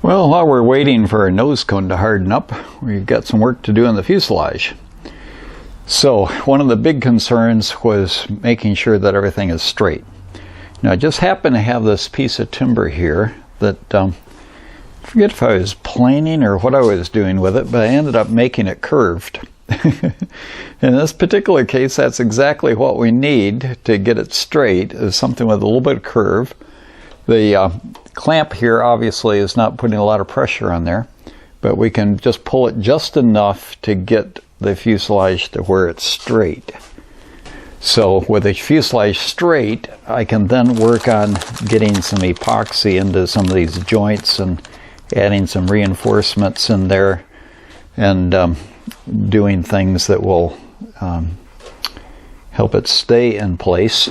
Well, while we're waiting for our nose cone to harden up, we've got some work to do in the fuselage. So one of the big concerns was making sure that everything is straight. Now I just happen to have this piece of timber here that, I forget if I was planing or what I was doing with it, but I ended up making it curved. In this particular case, that's exactly what we need to get it straight, is something with a little bit of curve. The clamp here obviously is not putting a lot of pressure on there, but we can just pull it just enough to get the fuselage to where it's straight. So with the fuselage straight, I can then work on getting some epoxy into some of these joints and adding some reinforcements in there and doing things that will help it stay in place.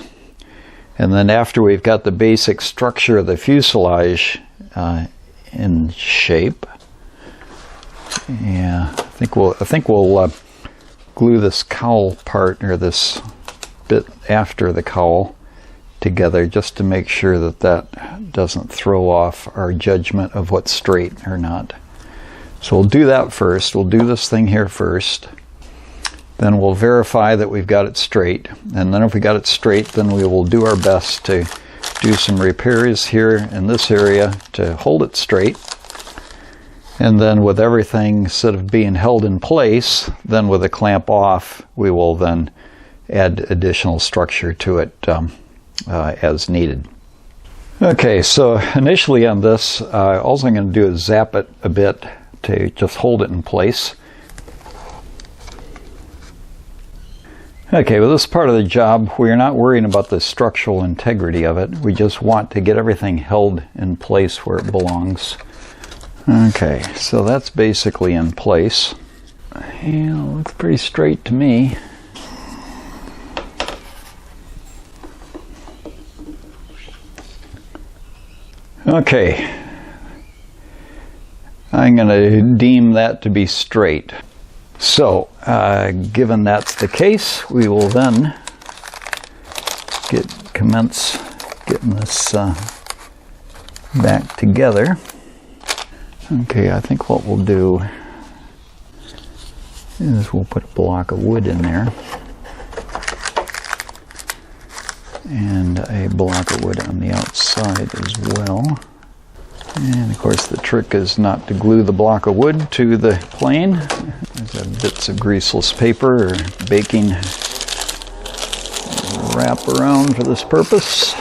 And then after we've got the basic structure of the fuselage in shape, yeah, I think we'll glue this cowl part, or this bit after the cowl, together just to make sure that that doesn't throw off our judgment of what's straight or not. So we'll do that first. We'll do this thing here first. Then we'll verify that we've got it straight. And then if we got it straight, then we will do our best to do some repairs here in this area to hold it straight. And then with everything instead of being held in place, then with the clamp off, we will then add additional structure to it as needed. Okay, so initially on this, all I'm going to do is zap it a bit to just hold it in place. Okay, with this part of the job, we're not worrying about the structural integrity of it. We just want to get everything held in place where it belongs. Okay, so that's basically in place. Yeah, looks pretty straight to me. Okay, I'm going to deem that to be straight. So, given that's the case, we will then commence getting this back together. Okay, I think what we'll do is we'll put a block of wood in there and a block of wood on the outside as well. And of course the trick is not to glue the block of wood to the plane. There's bits of greaseless paper or baking wrap around for this purpose.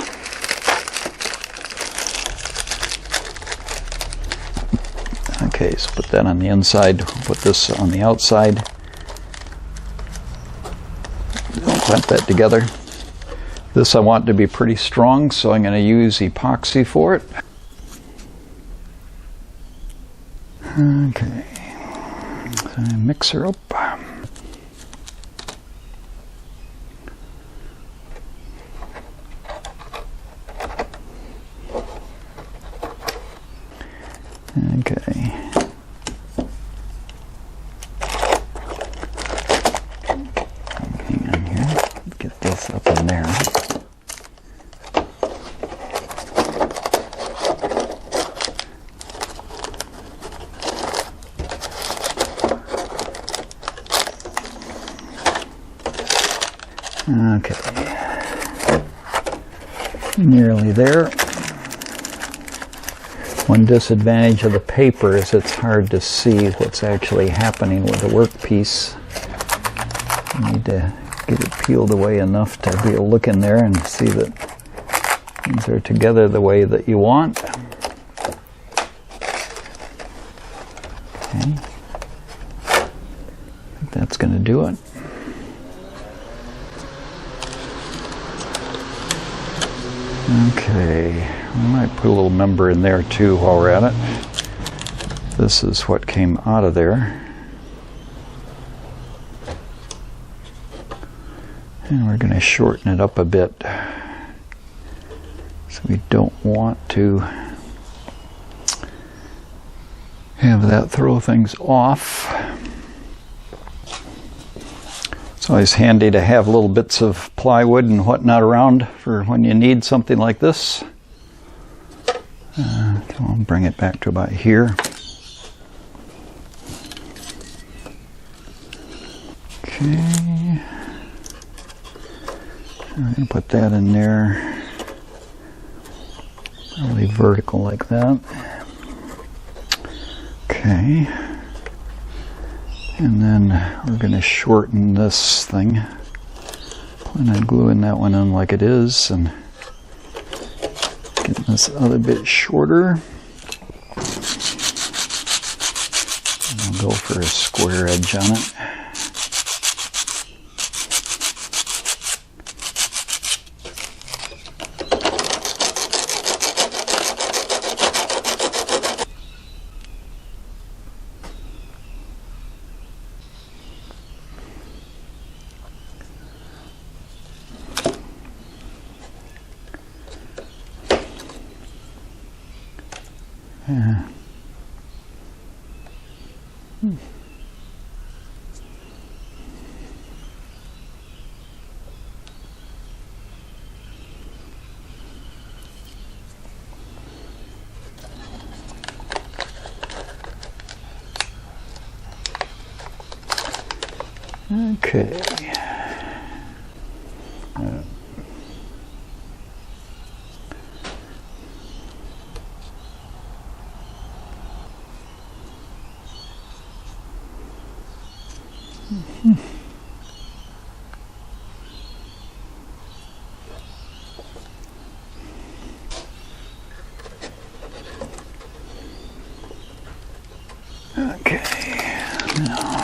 Okay, so put that on the inside, put this on the outside. Clamp that together. This I want to be pretty strong, so I'm going to use epoxy for it. Okay, so mix her up. Okay. Hang on here. Get this up in there. Okay, nearly there. One disadvantage of the paper is it's hard to see what's actually happening with the workpiece. You need to get it peeled away enough to be able to look in there and see that things are together the way that you want. Okay, I think that's going to do it. Okay, we might put a little number in there too while we're at it. This is what came out of there. And we're going to shorten it up a bit. So we don't want to have that throw things off. It's always handy to have little bits of plywood and whatnot around for when you need something like this. I'll bring it back to about here. Okay. I'm going to put that in there. Probably vertical like that. Okay. And then we're going to shorten this thing. Plan on gluing that one in like it is and getting this other bit shorter. And I'll go for a square edge on it. Yeah. Okay. Okay. Now.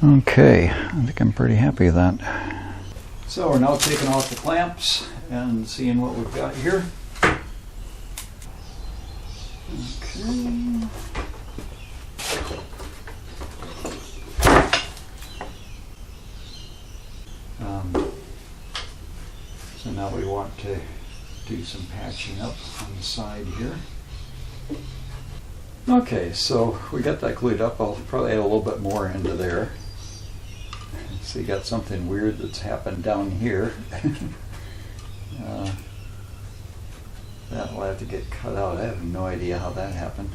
Okay, I think I'm pretty happy with that. So we're now taking off the clamps and seeing what we've got here. Okay. So now we want to do some patching up on the side here. Okay, so we got that glued up. I'll probably add a little bit more into there. So you got something weird that's happened down here. That will have to get cut out. I have no idea how that happened.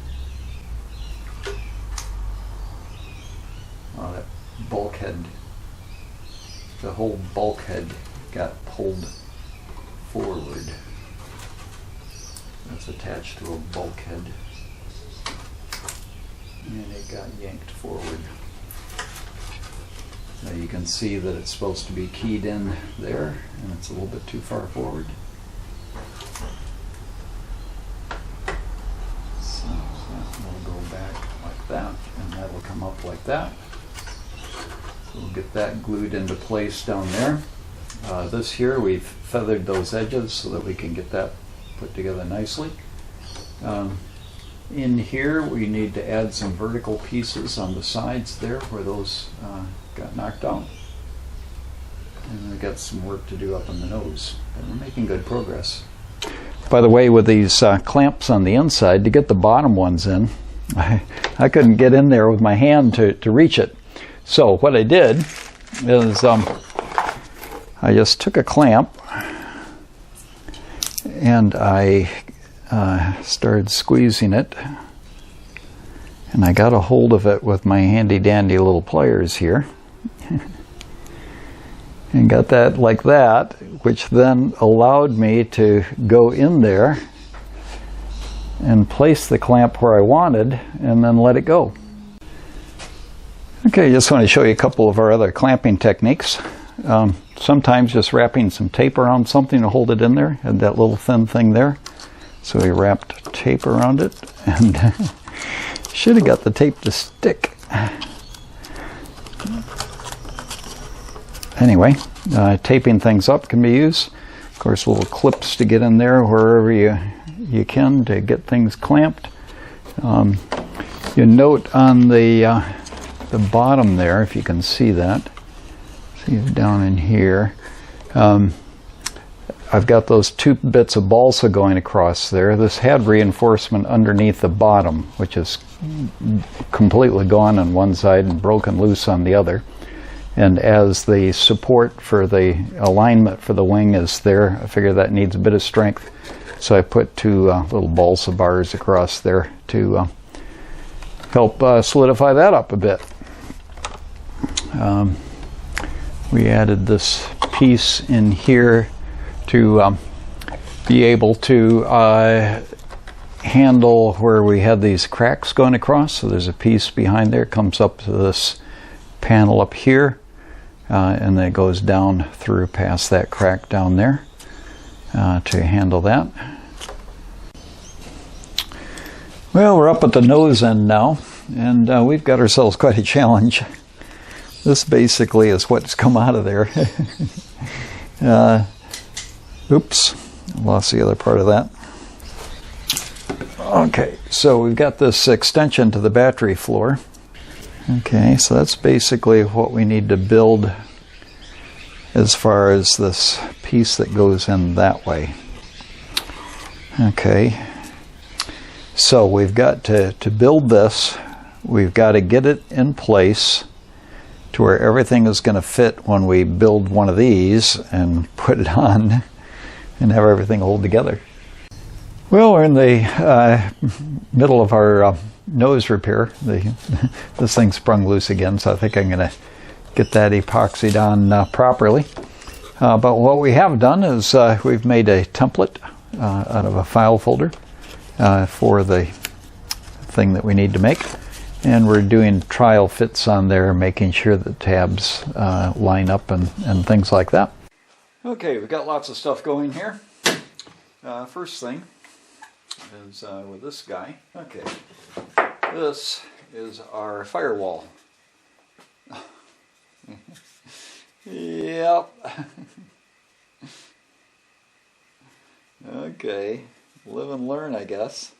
Oh, that bulkhead, the whole bulkhead got pulled forward. That's attached to a bulkhead. And it got yanked forward. Now you can see that it's supposed to be keyed in there, and it's a little bit too far forward. So that will go back like that, and that will come up like that. So we'll get that glued into place down there. This here, we've feathered those edges so that we can get that put together nicely. In here, we need to add some vertical pieces on the sides there where those got knocked out. And we've got some work to do up on the nose, but we're making good progress. By the way, with these clamps on the inside, to get the bottom ones in, I couldn't get in there with my hand to reach it. So what I did is I just took a clamp and I started squeezing it, and I got a hold of it with my handy dandy little pliers here and got that like that, which then allowed me to go in there and place the clamp where I wanted and then let it go. Okay, just want to show you a couple of our other clamping techniques. Sometimes just wrapping some tape around something to hold it in there, and that little thin thing there. So we wrapped tape around it, and should have got the tape to stick. Anyway, taping things up can be used. Of course, little clips to get in there wherever you can to get things clamped. You note on the bottom there, if you can see that, see down in here, I've got those 2 bits of balsa going across there. This had reinforcement underneath the bottom, which is completely gone on one side and broken loose on the other. And as the support for the alignment for the wing is there, I figure that needs a bit of strength. So I put 2 little balsa bars across there to help solidify that up a bit. We added this piece in here to be able to handle where we had these cracks going across. So there's a piece behind there, comes up to this panel up here, and then it goes down through past that crack down there to handle that. Well, we're up at the nose end now, and we've got ourselves quite a challenge. This basically is what's come out of there. Oops, lost the other part of that. Okay, so we've got this extension to the battery floor. Okay, so that's basically what we need to build as far as this piece that goes in that way. Okay, so we've got to build this. We've got to get it in place to where everything is going to fit when we build one of these and put it on and have everything hold together. Well, we're in the middle of our nose repair. This thing sprung loose again, so I think I'm going to get that epoxied on properly. But what we have done is we've made a template out of a file folder for the thing that we need to make. And we're doing trial fits on there, making sure that tabs line up and things like that. Okay, we've got lots of stuff going here. First thing is with this guy. Okay, this is our firewall. Yep. Okay, live and learn, I guess.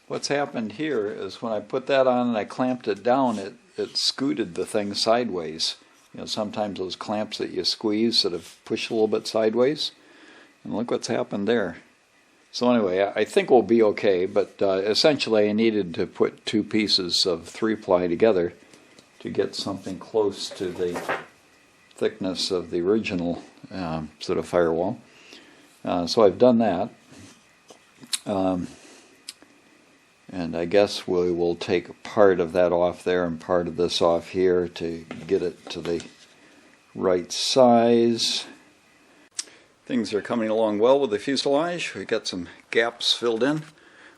What's happened here is when I put that on and I clamped it down, it scooted the thing sideways. You know, sometimes those clamps that you squeeze sort of push a little bit sideways. And look what's happened there. So anyway, I think we'll be okay, but essentially I needed to put 2 pieces of 3-ply together to get something close to the thickness of the original sort of firewall. So I've done that. And I guess we will take part of that off there and part of this off here to get it to the right size. Things are coming along well with the fuselage. We've got some gaps filled in.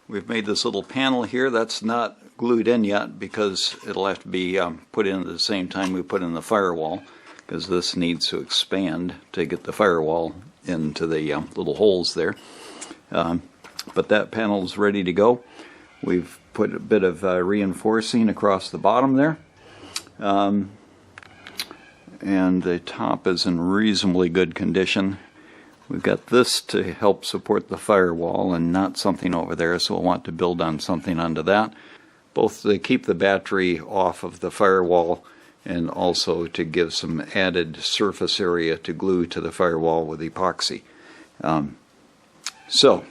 We've made this little panel here. That's not glued in yet because it'll have to be put in at the same time we put in the firewall, because this needs to expand to get the firewall into the little holes there. But that panel is ready to go. We've put a bit of reinforcing across the bottom there. And the top is in reasonably good condition. We've got this to help support the firewall and not something over there, so we'll want to build on something under that. Both to keep the battery off of the firewall and also to give some added surface area to glue to the firewall with epoxy. So,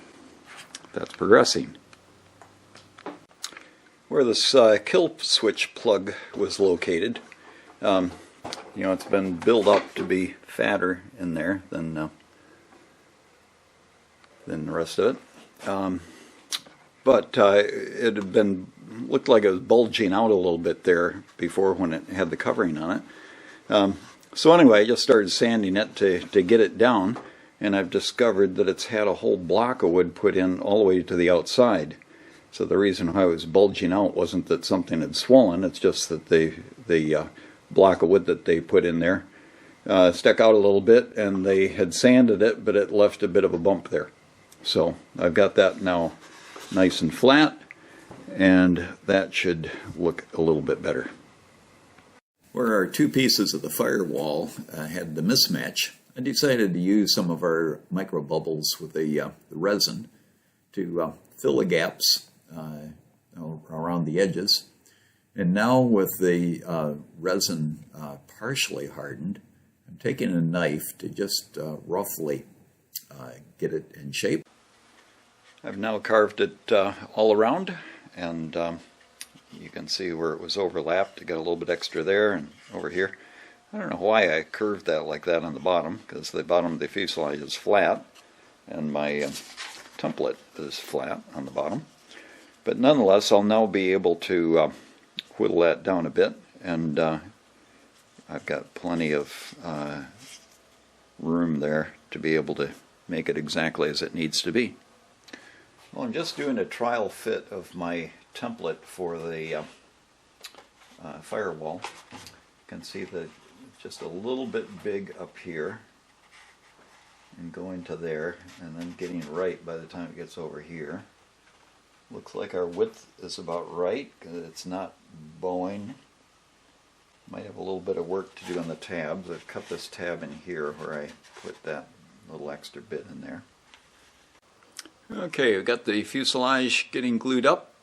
that's progressing. Where this kill switch plug was located, you know, it's been built up to be fatter in there than the rest of it. But it had been, looked like it was bulging out a little bit there before when it had the covering on it. So anyway, I just started sanding it to get it down, and I've discovered that it's had a whole block of wood put in all the way to the outside. So the reason why it was bulging out wasn't that something had swollen, it's just that the block of wood that they put in there stuck out a little bit, and they had sanded it, but it left a bit of a bump there. So I've got that now nice and flat, and that should look a little bit better. Where our two pieces of the firewall had the mismatch, I decided to use some of our micro bubbles with the resin to fill the gaps around the edges. And now with the resin partially hardened, I'm taking a knife to just roughly get it in shape. I've now carved it all around, and you can see where it was overlapped. I got a little bit extra there and over here. I don't know why I curved that like that on the bottom, because the bottom of the fuselage is flat and my template is flat on the bottom. But nonetheless, I'll now be able to whittle that down a bit, and I've got plenty of room there to be able to make it exactly as it needs to be. Well, I'm just doing a trial fit of my template for the firewall. You can see that it's just a little bit big up here and going to there, and then getting right by the time it gets over here. Looks like our width is about right because it's not bowing. Might have a little bit of work to do on the tabs. I've cut this tab in here where I put that little extra bit in there. Okay, we've got the fuselage getting glued up.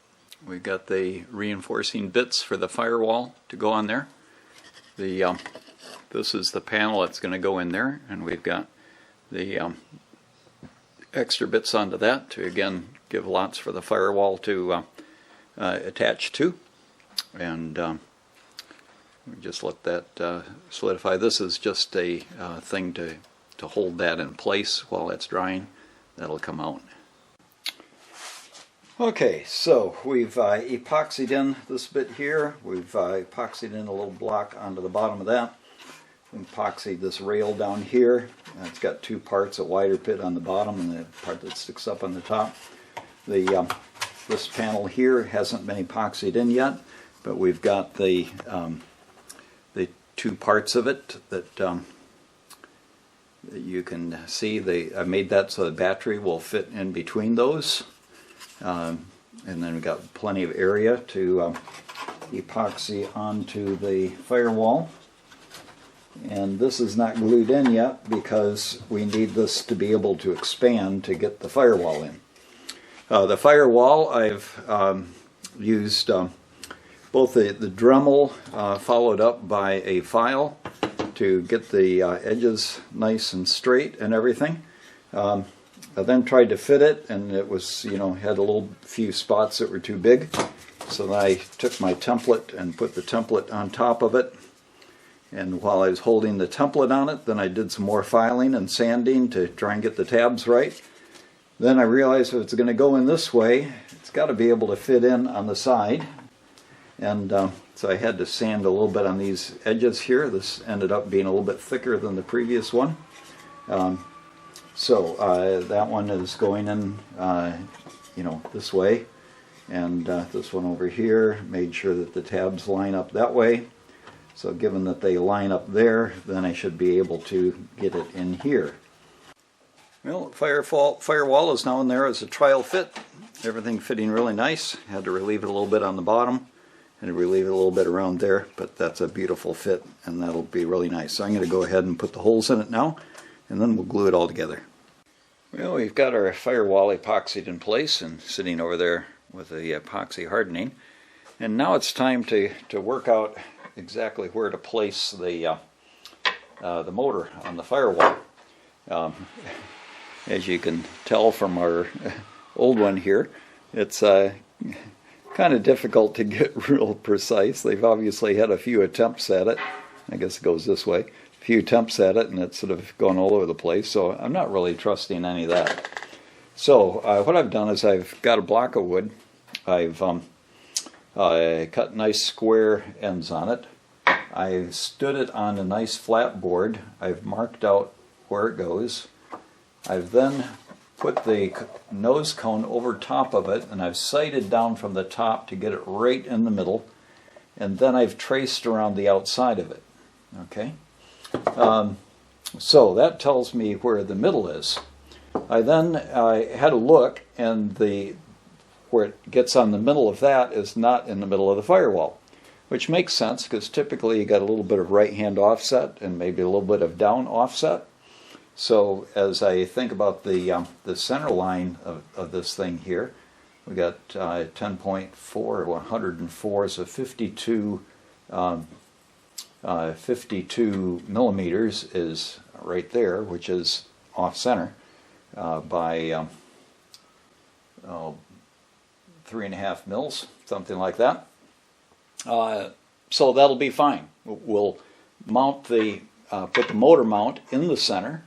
We've got the reinforcing bits for the firewall to go on there. This is the panel that's going to go in there, and we've got the extra bits onto that to again give lots for the firewall to attach to. And we just let that solidify. This is just a thing to hold that in place while it's drying. That'll come out. Okay, so we've epoxied in this bit here. We've epoxied in a little block onto the bottom of that. We epoxied this rail down here. It's got two parts, a wider pit on the bottom and the part that sticks up on the top. This panel here hasn't been epoxied in yet, but we've got the two parts of it that you can see. I made that so the battery will fit in between those. And then we've got plenty of area to epoxy onto the firewall. And this is not glued in yet because we need this to be able to expand to get the firewall in. The firewall, I've used both the Dremel followed up by a file to get the edges nice and straight and everything. I then tried to fit it, and it was, had a few spots that were too big. So then I took my template and put the template on top of it. And while I was holding the template on it, then I did some more filing and sanding to try and get the tabs right. Then I realized if it's going to go in this way, it's got to be able to fit in on the side. And so I had to sand a little bit on these edges here. This ended up being a little bit thicker than the previous one. So that one is going in, this way, and this one over here, made sure that the tabs line up that way. So given that they line up there, then I should be able to get it in here. Well, firewall is now in there as a trial fit. Everything fitting really nice. Had to relieve it a little bit on the bottom and relieve it a little bit around there, but that's a beautiful fit, and that'll be really nice. So I'm going to go ahead and put the holes in it now, and then we'll glue it all together. Well, we've got our firewall epoxied in place and sitting over there with the epoxy hardening. And now it's time to work out exactly where to place the motor on the firewall. As you can tell from our old one here, it's kind of difficult to get real precise. They've obviously had a few attempts at it. I guess it goes this way. A few attempts at it, and it's sort of gone all over the place, so I'm not really trusting any of that. So what I've done is I've got a block of wood. I've cut nice square ends on it. I've stood it on a nice flat board. I've marked out where it goes. I've then put the nose cone over top of it, and I've sighted down from the top to get it right in the middle, and then I've traced around the outside of it. Okay, so that tells me where the middle is. I then had a look, and where it gets on the middle of that is not in the middle of the firewall. which makes sense because typically you got a little bit of right-hand offset and maybe a little bit of down offset. So as I think about the center line of this thing here, we got 10.4, 104, so 52 millimeters is right there, which is off center by 3.5 mils, something like that. So that'll be fine. We'll mount put the motor mount in the center,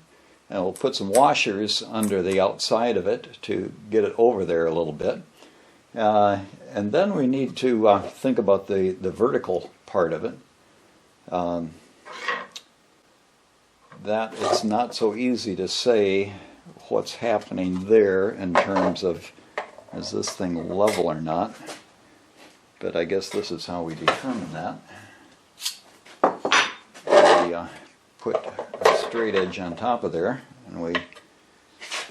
and we'll put some washers under the outside of it to get it over there a little bit. And then we need to think about the vertical part of it. That it's not so easy to say what's happening there in terms of is this thing level or not, but I guess this is how we determine that. We put a straight edge on top of there, and we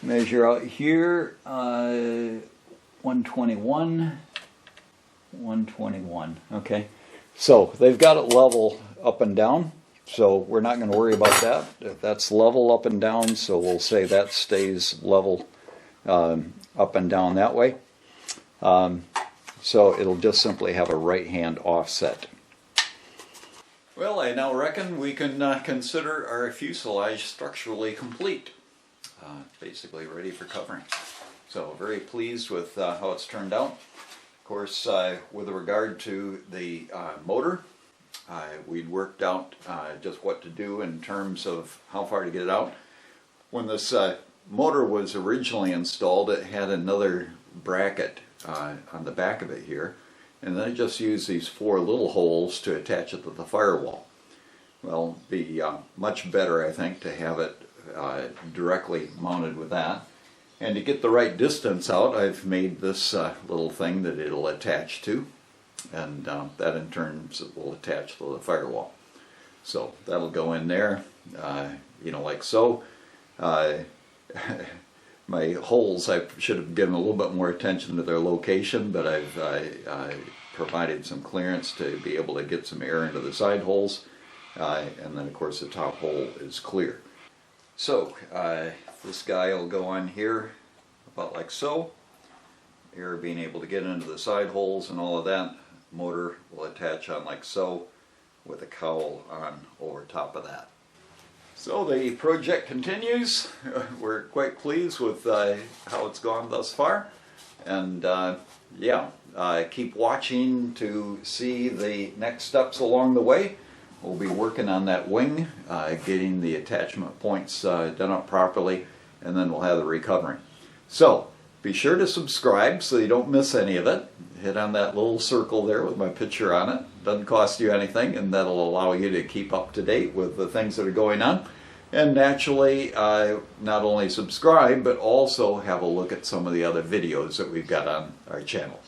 measure out here 121, 121. Okay, so they've got it level up and down, so we're not going to worry about that. That's level up and down, so we'll say that stays level up and down that way. So it'll just simply have a right-hand offset. Well, I now reckon we can consider our fuselage structurally complete. Basically ready for covering. So very pleased with how it's turned out. Of course, with regard to the motor, we'd worked out just what to do in terms of how far to get it out. When this motor was originally installed, it had another bracket on the back of it here, and then I just used these 4 little holes to attach it to the firewall. Well, it'd be much better, I think, to have it directly mounted with that. And to get the right distance out, I've made this little thing that it'll attach to, and that in turn will attach to the firewall. So that'll go in there, you know, like so. My holes, I should have given a little bit more attention to their location, but I've provided some clearance to be able to get some air into the side holes, and then of course the top hole is clear. So this guy will go on here about like so, air being able to get into the side holes and all of that. Motor will attach on like so with a cowl on over top of that. So the project continues. We're quite pleased with how it's gone thus far, and yeah, keep watching to see the next steps along the way. We'll be working on that wing, getting the attachment points done up properly, and then we'll have the recovering. So be sure to subscribe so you don't miss any of it. Hit on that little circle there with my picture on it. Doesn't cost you anything, and that'll allow you to keep up to date with the things that are going on. And naturally, not only subscribe, but also have a look at some of the other videos that we've got on our channel.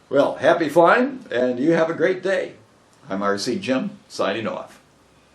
Well, happy flying, and you have a great day. I'm RC Jim, signing off.